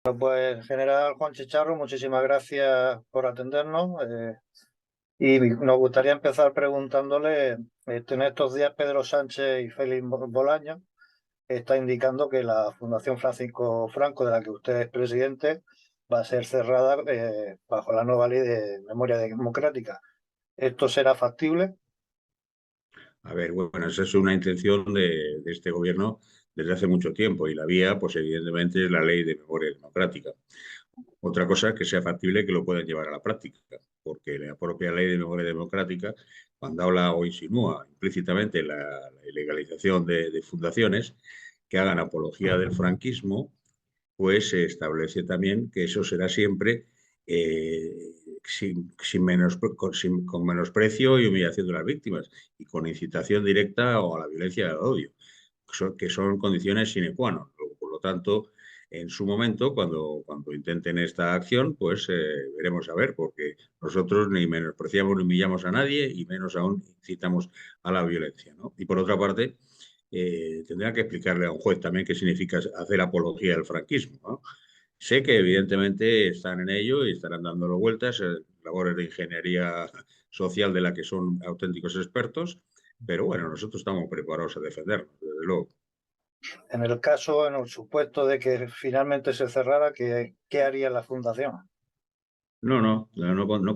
Bueno, pues, General Juan Chicharro, muchísimas gracias por atendernos. Y nos gustaría empezar preguntándole, en estos días Pedro Sánchez y Félix Bolaños está indicando que la Fundación Francisco Franco, de la que usted es presidente, va a ser cerrada bajo la nueva ley de memoria democrática. ¿Esto será factible? A ver, bueno, esa es una intención de este gobierno desde hace mucho tiempo y la vía, pues evidentemente, es la ley de memoria democrática. Otra cosa es que sea factible que lo puedan llevar a la práctica, porque la propia ley de memoria democrática, cuando habla o insinúa implícitamente la ilegalización de fundaciones que hagan apología del franquismo, pues se establece también que eso será siempre con menosprecio y humillación de las víctimas y con incitación directa o a la violencia y al odio, que son condiciones sine qua non. Por lo tanto, en su momento, cuando intenten esta acción, pues veremos a ver, porque nosotros ni menospreciamos ni humillamos a nadie y menos aún incitamos a la violencia, ¿no? Y por otra parte, tendrá que explicarle a un juez también qué significa hacer apología del franquismo, ¿no? Sé que evidentemente están en ello y estarán dándolo vueltas, labores de ingeniería social de la que son auténticos expertos, pero bueno, nosotros estamos preparados a defendernos, desde luego. En el supuesto de que finalmente se cerrara, ¿qué haría la Fundación? No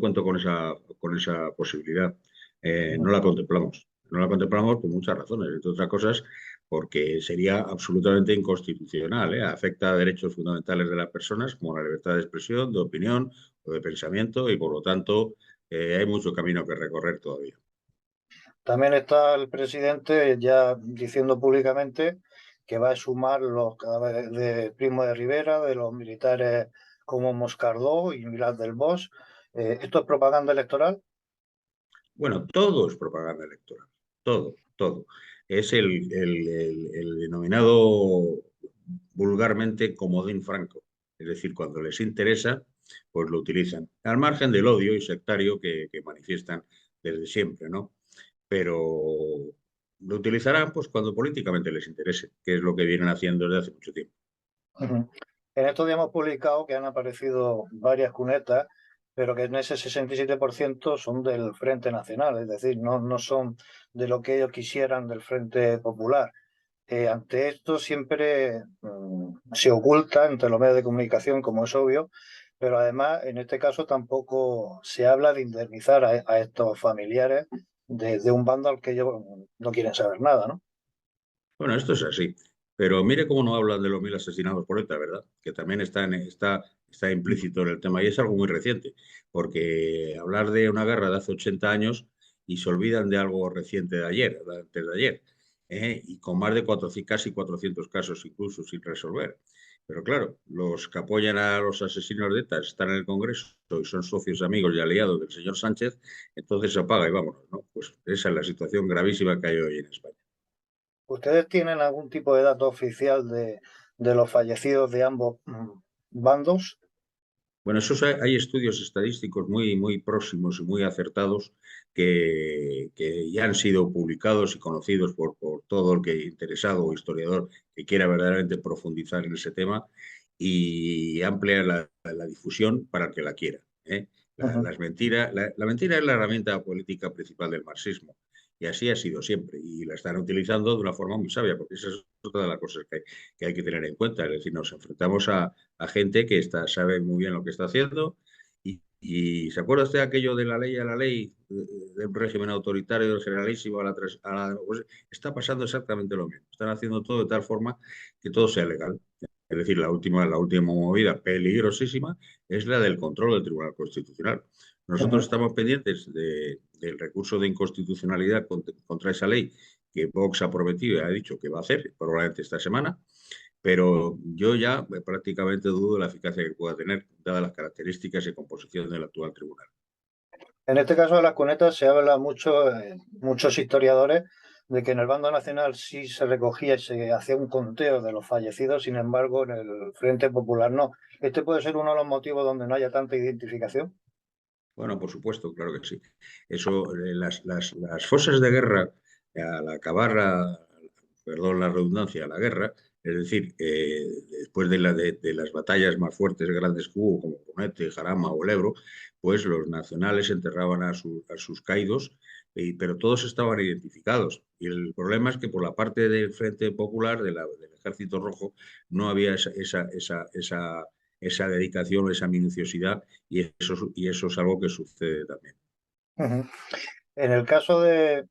cuento con esa posibilidad. No la contemplamos. No la contemplamos por muchas razones, entre otras cosas porque sería absolutamente inconstitucional, ¿eh? Afecta a derechos fundamentales de las personas, como la libertad de expresión, de opinión o de pensamiento, y por lo tanto hay mucho camino que recorrer todavía. También está el presidente ya diciendo públicamente que va a sumar los cadáveres de Primo de Rivera, de los militares como Moscardó y Milán del Bosch. ¿Esto es propaganda electoral? Bueno, todo es propaganda electoral, todo. Es el denominado vulgarmente comodín franco. Es decir, cuando les interesa, pues lo utilizan, al margen del odio y sectario que manifiestan desde siempre, ¿no? Pero lo utilizarán pues cuando políticamente les interese, que es lo que vienen haciendo desde hace mucho tiempo. Ujú. En estos días hemos publicado que han aparecido varias cunetas, pero que en ese 67% son del Frente Nacional, es decir, no son de lo que ellos quisieran del Frente Popular. Ante esto siempre se oculta entre los medios de comunicación, como es obvio, pero además en este caso tampoco se habla de indemnizar a estos familiares de un bando al que ellos no quieren saber nada, ¿no? Bueno, esto es así. Pero mire cómo no hablan de los 1.000 asesinados por ETA, ¿verdad? Que también está implícito en el tema y es algo muy reciente, porque hablar de una guerra de hace 80 años y se olvidan de algo reciente de ayer, de antes de ayer, y con más de casi 400 casos incluso sin resolver. Pero claro, los que apoyan a los asesinos de ETA están en el Congreso y son socios, amigos y aliados del señor Sánchez, entonces se apaga y vámonos, ¿no? Pues esa es la situación gravísima que hay hoy en España. ¿Ustedes tienen algún tipo de dato oficial de los fallecidos de ambos bandos? Bueno, hay estudios estadísticos muy próximos y muy acertados que ya han sido publicados y conocidos por todo el que interesado o historiador que quiera verdaderamente profundizar en ese tema y ampliar la difusión para el que la quiera, ¿eh? Ujú. La mentira es la herramienta política principal del marxismo y así ha sido siempre y la están utilizando de una forma muy sabia porque esa es otra de las cosas que hay que tener en cuenta. Es decir, nos enfrentamos a gente que sabe muy bien lo que está haciendo. Y ¿se acuerda usted aquello de la ley a la ley, del régimen autoritario, del generalísimo pues está pasando exactamente lo mismo. Están haciendo todo de tal forma que todo sea legal. Es decir, la última movida peligrosísima es la del control del Tribunal Constitucional. Nosotros Ujú. estamos pendientes del recurso de inconstitucionalidad contra esa ley que Vox ha prometido y ha dicho que va a hacer probablemente esta semana, pero yo ya prácticamente dudo de la eficacia que pueda tener, dadas las características y composición del actual tribunal. En este caso de las cunetas se habla mucho, muchos historiadores, de que en el bando nacional sí se recogía y se hacía un conteo de los fallecidos, sin embargo en el Frente Popular no. ¿Este puede ser uno de los motivos donde no haya tanta identificación? Bueno, por supuesto, claro que sí. Eso, las fosas de guerra, al acabar, perdón la redundancia, la guerra, Es decir, después de las batallas más fuertes, grandes que hubo, como Brunete, Jarama o el Ebro, pues los nacionales enterraban a sus caídos, pero todos estaban identificados. Y el problema es que por la parte del Frente Popular, del Ejército Rojo, no había esa dedicación, esa minuciosidad, y eso es algo que sucede también. Ujú. En el caso de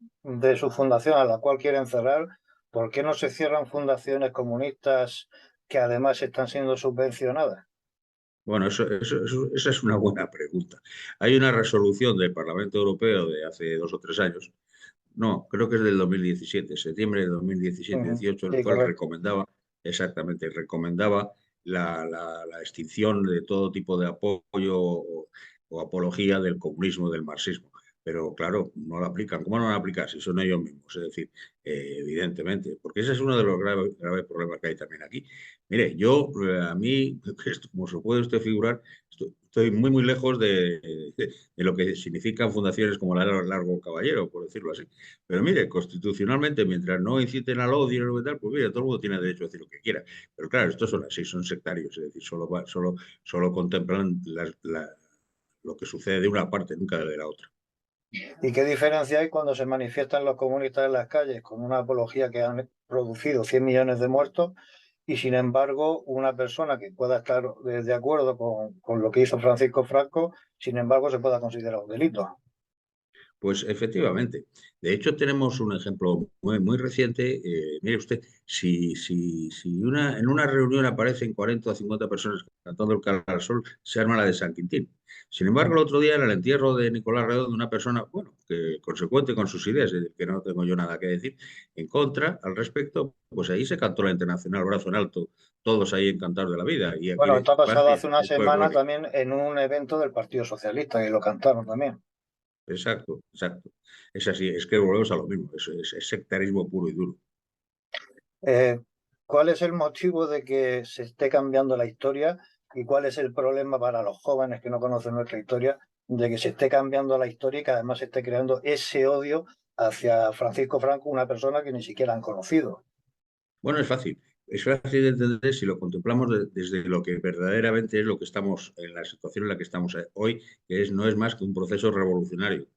su fundación, a la cual quieren cerrar, ¿por qué no se cierran fundaciones comunistas que además están siendo subvencionadas? Bueno, esa es una buena pregunta. Hay una resolución del Parlamento Europeo de hace 2 o 3 años, no, creo que es del 2017, septiembre de Ujú. 2017-18, el Sí, cual correcto. recomendaba, exactamente, recomendaba la extinción de todo tipo de apoyo o apología del comunismo, del marxismo. Pero claro, no lo aplican. ¿Cómo no lo aplican si son ellos mismos? Es decir, evidentemente, porque ese es uno de los graves problemas que hay también aquí. Mire, yo, a mí, como se puede usted figurar, estoy muy, muy lejos de lo que significan fundaciones como la Largo Caballero, por decirlo así. Pero mire, constitucionalmente, mientras no inciten al odio y tal, pues mire, todo el mundo tiene derecho a decir lo que quiera. Pero claro, estos son así, son sectarios, es decir, solo contemplan lo que sucede de una parte, nunca de la otra. ¿Y qué diferencia hay cuando se manifiestan los comunistas en las calles con una apología que han producido 100 millones de muertos y sin embargo una persona que pueda estar de acuerdo con lo que hizo Francisco Franco, sin embargo se pueda considerar un delito? Pues efectivamente. De hecho, tenemos un ejemplo muy, muy reciente. Mire usted, en una reunión aparecen 40 o 50 personas cantando el Cara al Sol, se arma la de San Quintín. Sin embargo, el otro día, en el entierro de Nicolás Redondo, una persona, bueno, que consecuente con sus ideas, es decir, que no tengo yo nada que decir en contra al respecto, pues ahí se cantó la Internacional Brazo en Alto, todos ahí encantados de la vida. Y aquí, Bueno, esto ha pasado vaya, hace una pues semana gloria. también en un evento del Partido Socialista, que lo cantaron también. Exacto, exacto. Es así, es que volvemos a lo mismo, es sectarismo puro y duro. Eh, ¿Cuál es el motivo de que se esté cambiando la historia y cuál es el problema para los jóvenes que no conocen nuestra historia de que se esté cambiando la historia y que además se esté creando ese odio hacia Francisco Franco, una persona que ni siquiera han conocido? Bueno, es fácil de entender si lo contemplamos desde lo que verdaderamente es lo que estamos, en la situación en la que estamos hoy, que no es más que un proceso revolucionario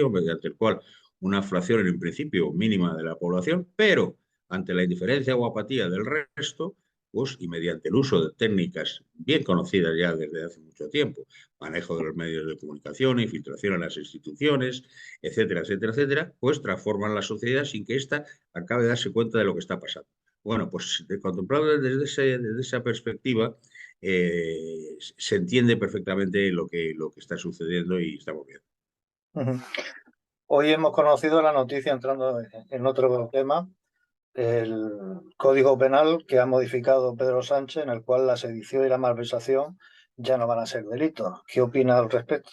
mediante el cual una fracción en principio mínima de la población, pero ante la indiferencia o apatía del resto, pues, y mediante el uso de técnicas bien conocidas ya desde hace mucho tiempo, manejo de los medios de comunicación, infiltración en las instituciones, etcétera, etcétera, etcétera, pues transforman la sociedad sin que ésta acabe de darse cuenta de lo que está pasando. Bueno, pues contemplado desde esa perspectiva, se entiende perfectamente lo que está sucediendo y estamos viendo. Ujú. Hoy hemos conocido la noticia, entrando en otro tema, el Código Penal que ha modificado Pedro Sánchez, en el cual la sedición y la malversación ya no van a ser delitos. ¿Qué opina al respecto?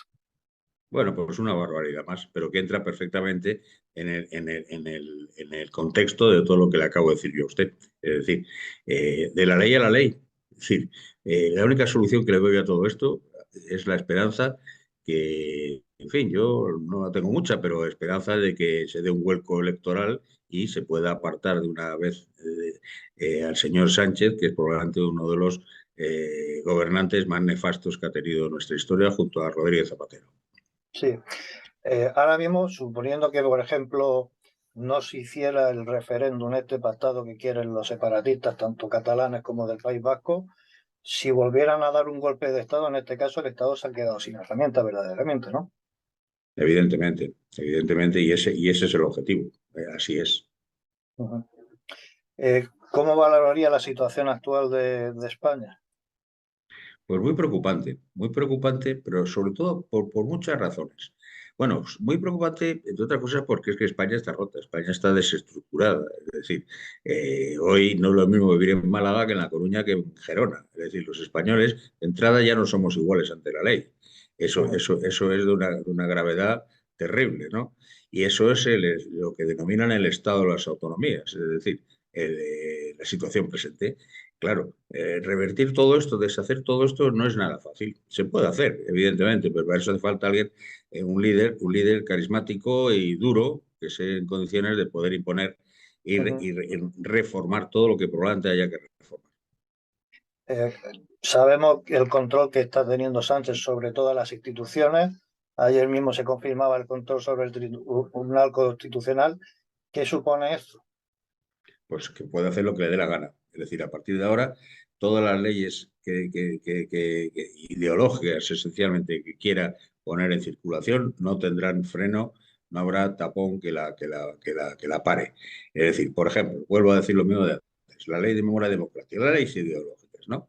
Bueno, pues una barbaridad más, pero que entra perfectamente en el contexto de todo lo que le acabo de decir yo a usted. Es decir, de la ley a la ley. Es decir, la única solución que le doy a todo esto es la esperanza que, en fin, yo no la tengo mucha, pero esperanza de que se dé un vuelco electoral y se pueda apartar de una vez al señor Sánchez, que es probablemente uno de los gobernantes más nefastos que ha tenido nuestra historia, junto a Rodríguez Zapatero. Sí. Ahora mismo, suponiendo que, por ejemplo, no se hiciera el referéndum este pactado que quieren los separatistas, tanto catalanes como del País Vasco, si volvieran a dar un golpe de Estado, en este caso el Estado se ha quedado sin herramientas verdaderamente, ¿no? Evidentemente, evidentemente, y ese es el objetivo. Así es. Ujú. ¿Cómo valoraría la situación actual de España? Pues muy preocupante, pero sobre todo por muchas razones. Bueno, muy preocupante, entre otras cosas, porque es que España está rota, España está desestructurada. Es decir, hoy no es lo mismo vivir en Málaga que en La Coruña que en Gerona. Es decir, los españoles, de entrada, ya no somos iguales ante la ley. Ujú. Eso es de una gravedad terrible, ¿no? Y eso es lo que denominan el estado de las autonomías, es decir, la situación presente. Claro, revertir todo esto, deshacer todo esto no es nada fácil. Se puede hacer, evidentemente, pero para eso hace falta alguien, un líder carismático y duro, que esté en condiciones de poder imponer Ujú. y reformar todo lo que probablemente haya que reformar. Eh, Sabemos el control que está teniendo Sánchez sobre todas las instituciones. Ayer mismo se confirmaba el control sobre el Tribunal Constitucional. ¿Qué supone esto? Pues que puede hacer lo que le dé la gana. Es decir, a partir de ahora, todas las leyes ideológicas, esencialmente, que quiera poner en circulación, no tendrán freno, no habrá tapón que la pare. Es decir, por ejemplo, vuelvo a decir lo mismo de antes, la ley de memoria democrática, las leyes ideológicas, ¿no?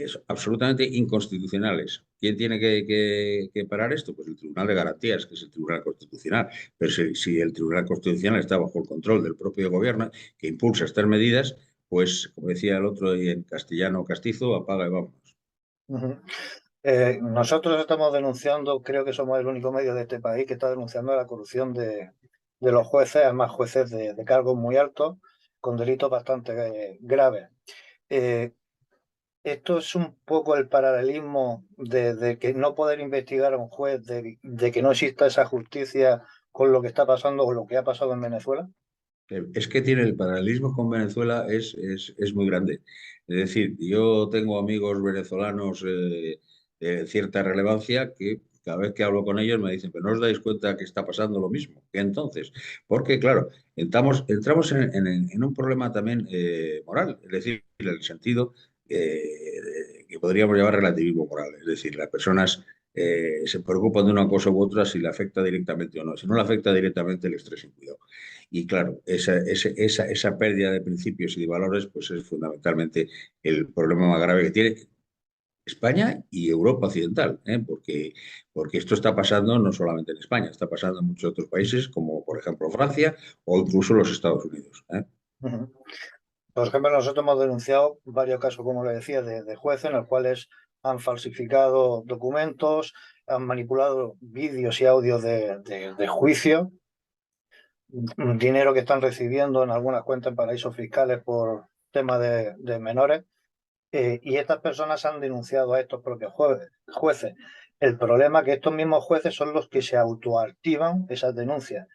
Son absolutamente inconstitucionales. ¿Quién tiene que parar esto? Pues el Tribunal de Garantías, que es el Tribunal Constitucional. Pero si el Tribunal Constitucional está bajo el control del propio gobierno, que impulsa estas medidas, pues, como decía el otro y en castellano castizo, apaga y vámonos. Ujú. Nosotros estamos denunciando, creo que somos el único medio de este país que está denunciando la corrupción de los jueces, además jueces de cargos muy altos, con delitos bastante graves. Eh, Esto es un poco el paralelismo de que no poder investigar a un juez, de que no exista esa justicia con lo que está pasando o lo que ha pasado en Venezuela. Es que tiene el paralelismo con Venezuela es muy grande. Es decir, yo tengo amigos venezolanos de cierta relevancia que cada vez que hablo con ellos me dicen, pero no os dais cuenta que está pasando lo mismo. ¿Qué entonces? Porque, claro, entramos en un problema también moral, es decir, en el sentido que podríamos llamar relativismo moral. Es decir, las personas se preocupan de una cosa u otra si le afecta directamente o no. Si no le afecta directamente, les estrés sin cuidado. Y claro, esa pérdida de principios y de valores pues es fundamentalmente el problema más grave que tiene España y Europa Occidental, ¿eh? Porque esto está pasando no solamente en España, está pasando en muchos otros países, como por ejemplo Francia o incluso los Estados Unidos. ¿Eh? Ujú. Por ejemplo, nosotros hemos denunciado varios casos, como le decía, de jueces en los cuales han falsificado documentos, han manipulado vídeos y audios de juicio, dinero que están recibiendo en algunas cuentas en paraísos fiscales por temas de menores. Y estas personas han denunciado a estos propios jueces. El problema es que estos mismos jueces son los que se autoactivan esas denuncias.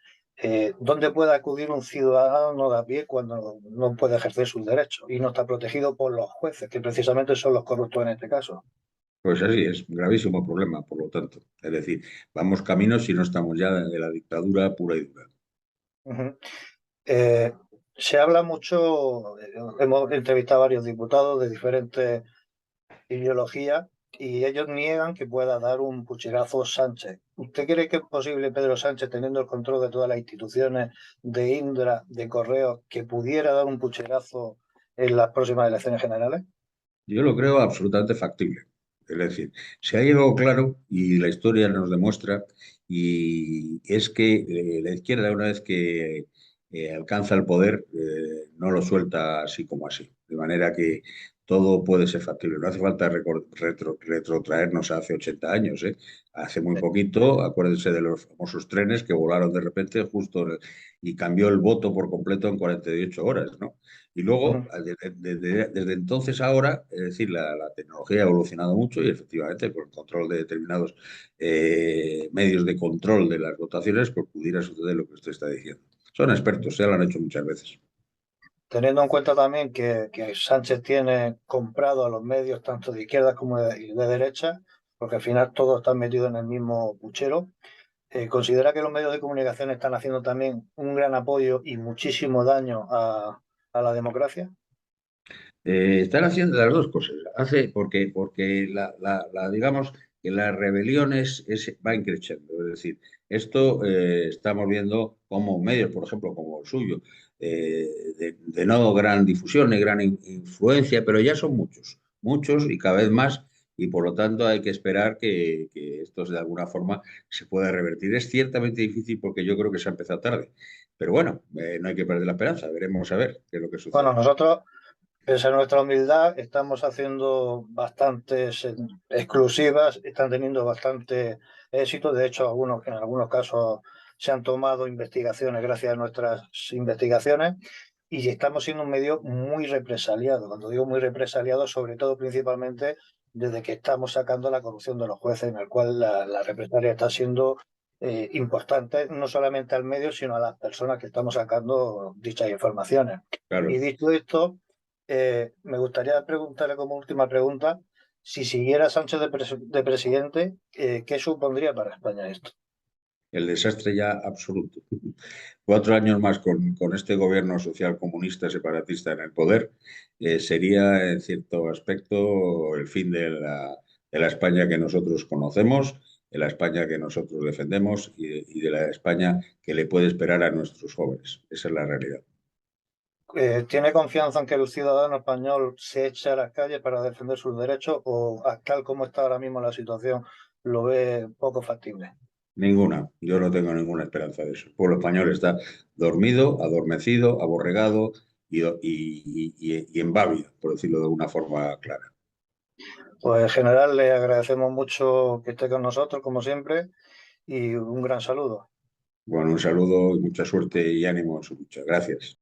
¿Dónde puede acudir un ciudadano de a pie cuando no puede ejercer sus derechos y no está protegido por los jueces, que precisamente son los corruptos en este caso? Pues así es, un gravísimo problema, por lo tanto. Es decir, vamos caminos si no estamos ya de la dictadura pura y dura. Ujú. Eh, Se habla mucho, hemos entrevistado a varios diputados de diferentes ideología y ellos niegan que pueda dar un pucherazo Sánchez. ¿Usted cree que es posible, Pedro Sánchez, teniendo el control de todas las instituciones, de Indra, de Correos, que pudiera dar un pucherazo en las próximas elecciones generales? Yo lo creo absolutamente factible. Es decir, se ha llegado claro y la historia nos demuestra, y es que la izquierda, una vez que alcanza el poder, no lo suelta así como así. De manera que todo puede ser factible. No hace falta retrotraernos a hace 80 años, ¿eh? Hace muy poquito, acuérdense de los famosos trenes que volaron de repente y cambió el voto por completo en 48 horas, ¿no? Y luego, Ujú. desde entonces a ahora, es decir, la tecnología ha evolucionado mucho y efectivamente con el control de determinados medios de control de las votaciones, pues pudiera suceder lo que usted está diciendo. Son expertos, ya lo han hecho muchas veces. Teniendo en cuenta también que Sánchez tiene comprado a los medios tanto de izquierda como de derecha, porque al final todos están metidos en el mismo puchero. ¿Considera que los medios de comunicación están haciendo también un gran apoyo y muchísimo daño a la democracia? Están haciendo las dos cosas. Porque digamos que la rebelión va increciendo. Es decir, esto estamos viendo como medios, por ejemplo, como el suyo, de no gran difusión ni gran influencia, pero ya son muchos, muchos y cada vez más, y por lo tanto hay que esperar que esto de alguna forma se pueda revertir. Es ciertamente difícil porque yo creo que se ha empezado tarde, pero bueno, no hay que perder la esperanza, veremos a ver qué es lo que Bueno, sucede. nosotros, pese a nuestra humildad, estamos haciendo bastantes exclusivas, están teniendo bastante éxito. De hecho, en algunos casos se han tomado investigaciones gracias a nuestras investigaciones y estamos siendo un medio muy represaliado. Cuando digo muy represaliado, sobre todo principalmente desde que estamos sacando la corrupción de los jueces, en el cual la represalia está siendo importantes, no solamente al medio, sino a las personas que estamos sacando dichas informaciones. Claro. Y dicho esto, me gustaría preguntarle como última pregunta, si siguiera Sánchez de presidente, ¿qué supondría para España esto? El desastre ya absoluto. 4 años más con este gobierno social comunista separatista en el poder sería, en cierto aspecto, el fin de la España que nosotros conocemos, de la España que nosotros defendemos y de la España que le puede esperar a nuestros jóvenes. Esa es la realidad. ¿Tiene confianza en que el ciudadano español se eche a las calles para defender sus derechos o, tal como está ahora mismo la situación, lo ve poco factible? Ninguna. Yo no tengo ninguna esperanza de eso. El pueblo español está dormido, adormecido, aborregado y embávido, por decirlo de una forma clara. Pues en general le agradecemos mucho que esté con nosotros, como siempre, y un gran saludo. Bueno, un saludo y mucha suerte y ánimo en su lucha. Gracias.